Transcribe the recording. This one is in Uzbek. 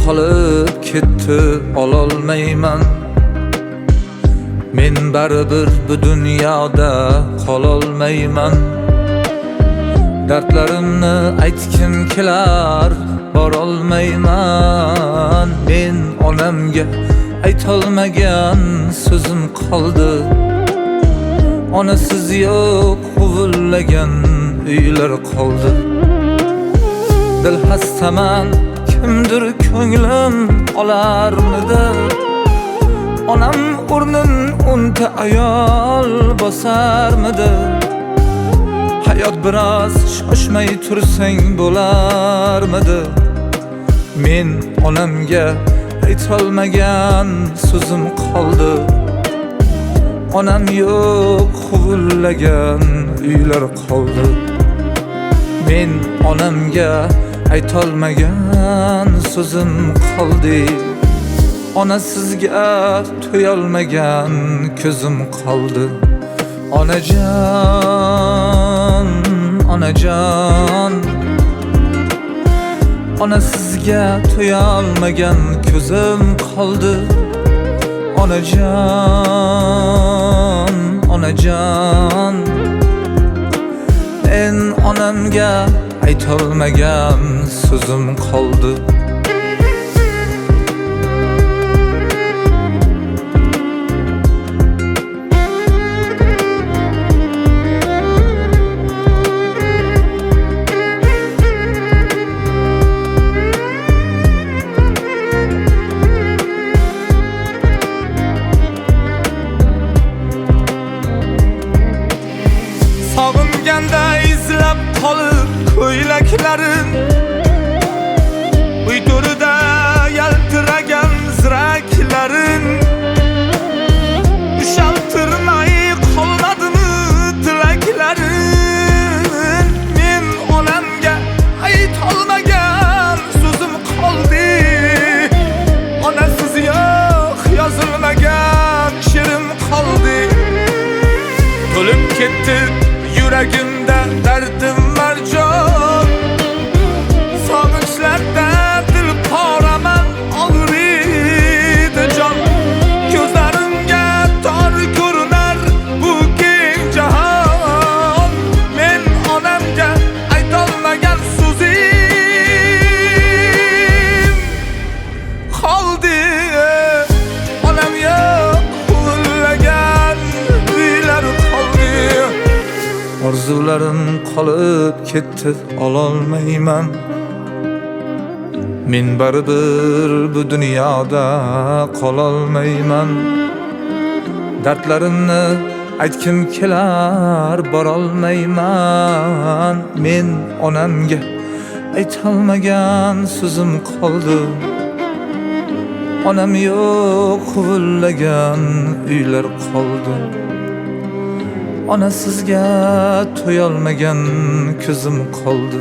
qolib ketdi, ololmayman. Men baribir bu dunyoda qololmayman. Dardlarimni aytkim kelar, borolmayman. Men onamga aytolmagan so'zim qoldi. Onasiz yo'q huvillagan uylar qoldi. Dil hastaman, kimdir ko'nglim olarmidi? Onam o'rnin o'nta ayol bosarmidi? Hayot biroz shoshmay tursang bo'larmidi? Men onamga aytolmagan so'zim qoldi. Onam yo'q, huvillagan uylar qoldi. Men onamga aytolmagan so'zim qoldi. Onasizga to'yolmagan ko'zim qoldi. Onajon, onajon, onasizga to'yolmagan ko'zim qoldi. Onajon, onajon, men onamga aytolmagan so'zim qoldi. Sog'inganda izlab qolib ko'ylaklarin, uy to'rida yaltiragan ziraklarin, ushaltirmay qolmadimi tilaklarin? Men onamga aytolmagan so'zim qoldi. Onasiz yo'q yozilmagan she'rim qoldi. To'lib ketdi yuragimda dardim marjon, sog'inchlarda dil qoraman, og'riydi jon. Ko'zlarimga tor ko'rinar bu keng jahon. Men onamga aytolmagan so'zim qoldi. Onam yo'q, huvillagan uylar qoldi. Orzularim qolib ketdi, ololmayman. Men baribir bu dunyoda qololmayman. Dardlarimni aytkim kelar, borolmayman. Men onamga aytolmagan so'zim qoldi. Onam yo'q, huvillagan uylar qoldi. Onasizga to'yolmagan ko'zim qoldi.